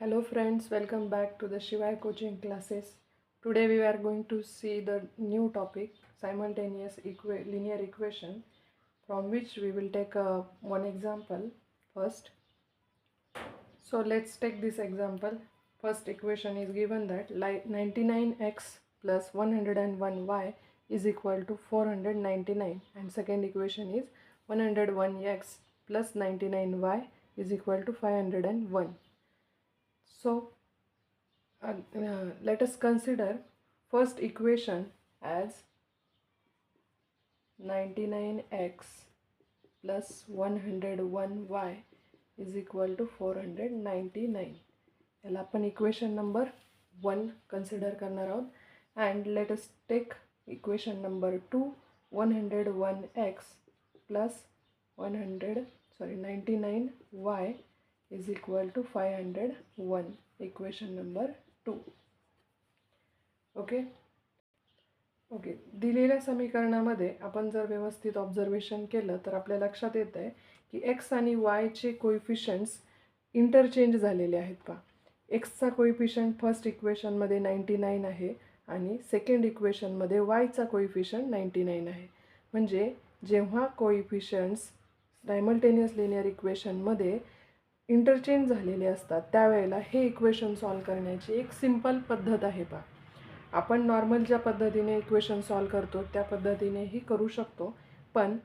Hello friends, welcome back to the Shivai coaching classes. Today we are going to see the new topic simultaneous linear equation, from which we will take one example first. So let's take this example. First equation is given that 99x plus 101y is equal to 499, and second equation is 101x plus 99y is equal to 501. So let us consider first equation as 99x plus 101y is equal to 499. याला आपण equation number 1 consider करणार आहोत. And let us take equation number 2, 101x plus 99y is equal to 501, equation number 2. Okay. दिलेल्या समीकरणामध्ये आपण जर व्यवस्थित observation केलं तर आपल्या लक्षात येतं आहे की एक्स आणि वायचे कोइफिशियंट्स इंटरचेंज झालेले आहेत. पहा, एक्सचा कोइफिशियंट फर्स्ट इक्वेशनमध्ये 99 आहे आणि सेकंड इक्वेशनमध्ये वायचा कोइफिशियंट 99 आहे. म्हणजे जेव्हा कोइफिशियंट्स सायमल्टेनियस लिनियर इक्वेशनमध्ये इंटरचेंज झालेले असतात त्यावेळेला हे इक्वेशन सॉल्व करण्याची एक सिंपल पद्धत आहे. पहा, आपण नॉर्मल ज्या पद्धतीने इक्वेशन सॉल्व करतो त्या पद्धतीनेही करू शकतो, पण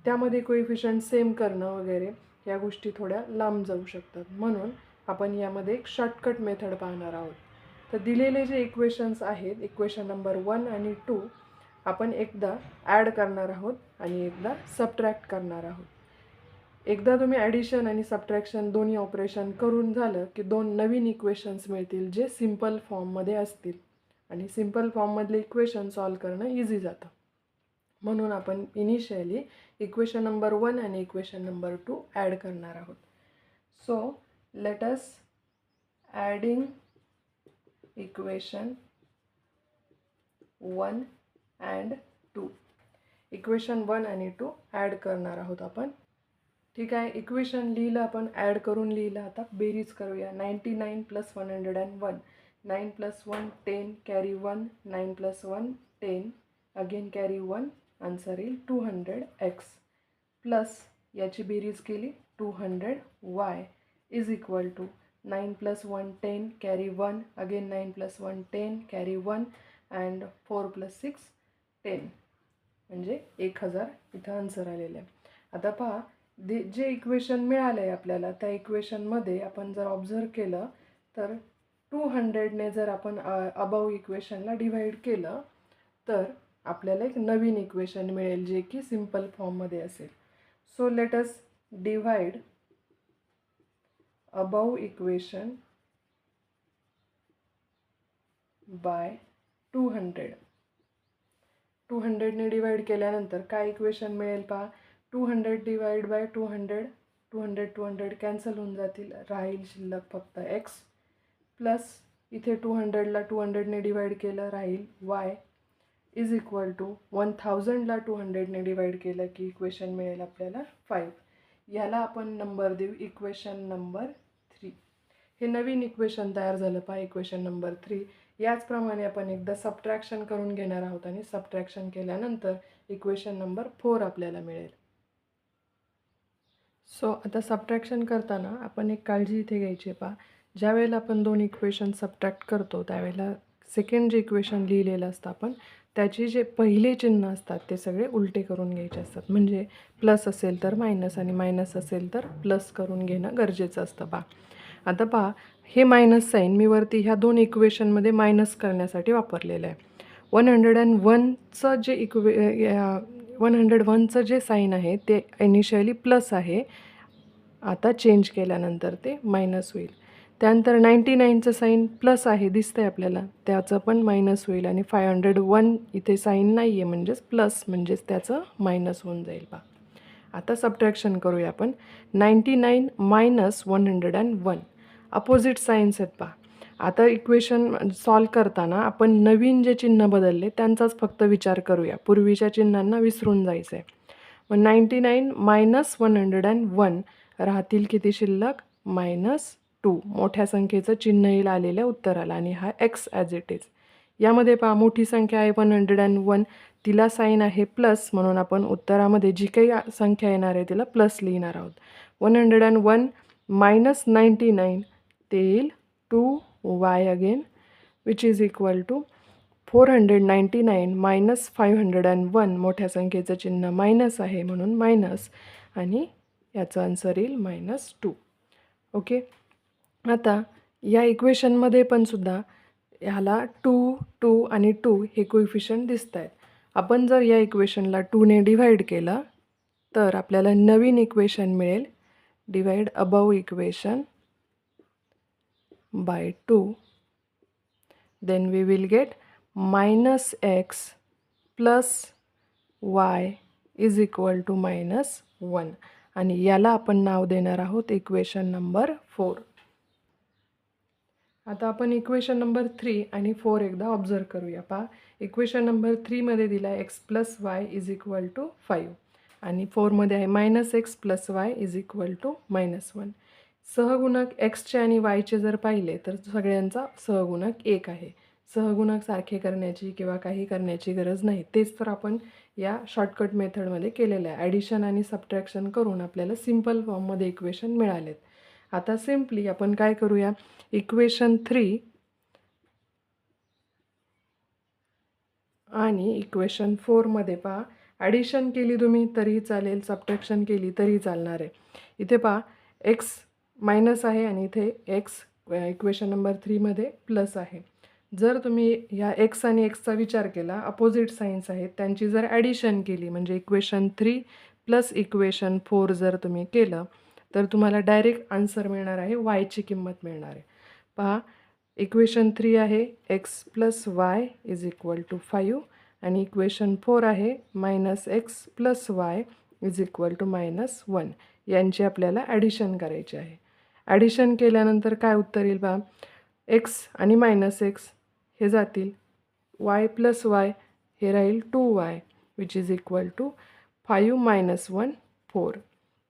त्यामध्ये कोइफिशियंट सेम करणं वगैरे या गोष्टी थोड्या लांब जाऊ शकतात. म्हणून आपण यामध्ये एक शॉर्टकट मेथड पाहणार आहोत. तर दिलेले जे इक्वेशन्स आहेत, इक्वेशन नंबर 1 आणि 2 आपण एकदा ॲड करणार आहोत आणि एकदा सबट्रॅक्ट करणार आहोत. एकदा तुम्ही ॲडिशन आणि सबट्रॅक्शन दोन्ही ऑपरेशन करून झालं की दोन नवीन इक्वेशन्स मिळतील जे सिम्पल फॉर्ममध्ये असतील आणि सिम्पल फॉर्ममधले इक्वेशन सॉल्व करणं इझी जातं. म्हणून आपण इनिशियली इक्वेशन नंबर 1 आणि इक्वेशन नंबर 2 ॲड करणार आहोत. So let us adding equation 1 and 2. Equation 1 आणि 2 ॲड करणार आहोत आपण. ठीक आहे, इक्वेशन लिहिलं आपण, ॲड करून लिहिलं. आता बेरीज करूया. 99 plus 101, 9 plus 1 10, carry 1, 9 plus 1 10, again carry 1, answer येईल 200x प्लस याची बेरीज केली 200y is equal to 9 plus 1 10, carry 1, again 9 plus 1 10, carry 1 and 4 plus 6 10, म्हणजे 1000 इथं आन्सर आलेलं आहे. आता पहा, जे इक्वेशन मिळालं आहे आपल्याला त्या इक्वेशनमध्ये आपण जर ऑब्झर्व केलं तर 200ने जर आपण अबाव इक्वेशनला डिवाईड केलं तर आपल्याला एक नवीन इक्वेशन मिळेल जे की सिम्पल फॉर्ममध्ये असेल. So let us divide above equation by 200. 200ने डिवाइड केल्यानंतर काय इक्वेशन मिळेल पहा. 200 डिवाइड बाय 200, 200 कॅन्सल होऊन जातील, राहील शिल्लक फक्त x प्लस इथे 200ला 200ने डिवाइड केलं राहील y इज इक्वल टू 1000ला 200ने डिवाइड केलं की इक्वेशन मिळेल आपल्याला 5. याला आपण नंबर देऊ इक्वेशन नंबर 3. हे नवीन इक्वेशन तयार झालं पहा, इक्वेशन नंबर 3. याचप्रमाणे आपण एकदा सबट्रॅक्शन करून घेणार आहोत आणि सबट्रॅक्शन केल्यानंतर इक्वेशन नंबर 4 आपल्याला मिळेल. सो आता सबट्रॅक्शन करताना आपण एक काळजी इथे घ्यायची. पहा, ज्या वेळेला आपण दोन इक्वेशन सबट्रॅक्ट करतो त्यावेळेला सेकंड जे इक्वेशन लिहिलेलं असतं आपण त्याची जे पहिले चिन्ह असतात ते सगळे उलटे करून घ्यायचे असतात. म्हणजे प्लस असेल तर मायनस आणि मायनस असेल तर प्लस करून घेणं गरजेचं असतं. पहा, आता पहा, हे मायनस साईन मी वरती ह्या दोन इक्वेशनमध्ये मायनस करण्यासाठी वापरलेलं आहे. 101चं जे 101चं जे साईन आहे ते इनिशियली प्लस आहे, आता चेंज केल्यानंतर ते मायनस होईल. त्यानंतर 99चं साईन प्लस आहे दिसतं आहे आपल्याला, त्याचं पण मायनस होईल आणि 501 इथे साईन नाही आहे म्हणजेच प्लस, म्हणजेच त्याचं मायनस होऊन जाईल. पहा, आता सबट्रॅक्शन करूया आपण. 99 मायनस 101 अपोजिट साईन्स आहेत. पहा, आता इक्वेशन सॉल्व करताना आपण नवीन जे चिन्ह बदलले त्यांचाच फक्त विचार करूया, पूर्वीच्या चिन्हांना विसरून जायचं आहे. मग 99 मायनस 101 राहतील किती शिल्लक, मायनस 2 मोठ्या संख्येचं चिन्ह येईल आलेल्या उत्तराला आणि हा x ॲज इट इज. यामध्ये पहा मोठी संख्या आहे 101, तिला साईन आहे प्लस, म्हणून आपण उत्तरामध्ये जी काही संख्या येणार आहे तिला प्लस लिहिणार आहोत. 101 मायनस 99 ते येईल 2y again which is equal to 499 minus 501, मोठ्या संख्येचं चिन्ह मायनस आहे म्हणून मायनस, आणि याचं आन्सर येईल -2. ओके. आता या इक्वेशनमध्ये पण सुद्धा ह्याला 2, 2 आणि 2 हे कोइफिशियंट दिसत आहेत. आपण जर या इक्वेशनला 2ने डिव्हाइड केलं तर आपल्याला नवीन इक्वेशन मिळेल. Divide above equation by 2, then we will get -x plus y is equal to -1, आणि याला आपण नाव देणार आहोत इक्वेशन नंबर 4. आता आपण इक्वेशन नंबर 3 आणि 4 एकदा ऑब्झर्व करूया. पहा, इक्वेशन नंबर 3 मध्ये दिला आहे x plus y is equal to 5 आणि 4 मध्ये आहे -x plus y is equal to -1. सहगुणक xचे आणि yचे जर पाहिले तर सगळ्यांचा सहगुणक 1 आहे. सहगुणक सारखे करण्याची किंवा काही करण्याची गरज नाही. तेच तर आपण या शॉर्टकट मेथडमध्ये केलेलं आहे. ॲडिशन आणि सबट्रॅक्शन करून आपल्याला सिम्पल फॉर्ममध्ये इक्वेशन मिळालेत. आता सिम्पली आपण काय करूया, इक्वेशन 3 आणि इक्वेशन 4 मध्ये पहा, ॲडिशन केली तुम्ही तरीही चालेल, सबट्रॅक्शन केली तरी चालणार आहे. इथे पहा x मायनस आहे आणि इथे x इक्वेशन नंबर 3 मध्ये प्लस आहे. जर तुम्ही ह्या x आणि xचा विचार केला, अपोजिट साईन्स आहेत, त्यांची जर ॲडिशन केली म्हणजे इक्वेशन 3 प्लस इक्वेशन 4 जर तुम्ही केलं तर तुम्हाला डायरेक्ट आन्सर मिळणार आहे, yची किंमत मिळणार आहे. पहा, इक्वेशन 3 आहे x plus y is equal to 5 आणि इक्वेशन 4 आहे -x plus y is equal to -1. यांची आपल्याला ॲडिशन करायची आहे. ॲडिशन केल्यानंतर काय उत्तर येईल पहा, x आणि -x हे जातील, y प्लस वाय हे राहील 2y which is equal to 5 - 1 4.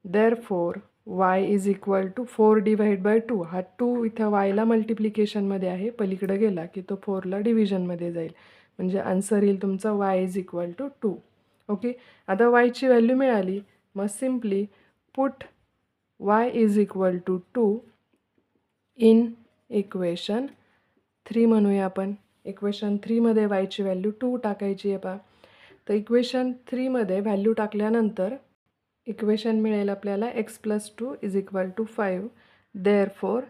Therefore y is equal to 4 divide by 2. हा 2 इथं yला मल्टिप्लिकेशनमध्ये आहे, पलीकडे गेला की तो 4ला डिव्हिजनमध्ये जाईल, म्हणजे आन्सर येईल तुमचा y is equal to 2. Okay. आता yची व्हॅल्यू मिळाली, मग simply put y is equal to 2 in equation 3 म्हणूया आपण. इक्वेशन 3 मध्ये yची व्हॅल्यू 2 टाकायची आहे पहा. तर इक्वेशन 3 मध्ये व्हॅल्यू टाकल्यानंतर इक्वेशन मिळेल आपल्याला x plus 2 is equal to 5. Therefore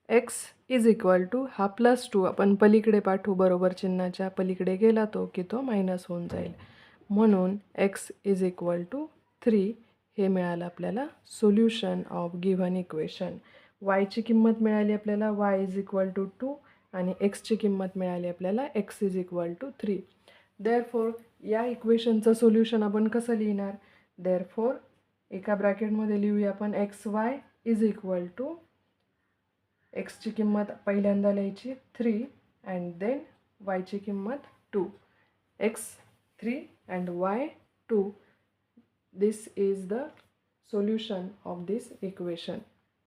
x is equal to हा +2 आपण पलीकडे पाठवू, बरोबर चिन्हाच्या पलीकडे गेला तो की तो मायनस होऊन जाईल, म्हणून x इज इक्वल टू 3 हे मिळालं आपल्याला सोल्युशन ऑफ गिव्हन इक्वेशन. yची किंमत मिळाली आपल्याला y इज इक्वल टू 2 आणि xची किंमत मिळाली आपल्याला x is equal to 3. Therefore या इक्वेशनचं सोल्युशन आपण कसं लिहिणार, देअरफॉर एका ब्रॅकेटमध्ये लिहूया आपण xy इज इक्वल टू एक्सची किंमत पहिल्यांदा लिहायची 3 अँड देन yची किंमत 2. x 3 and y 2. This is the solution of this equation.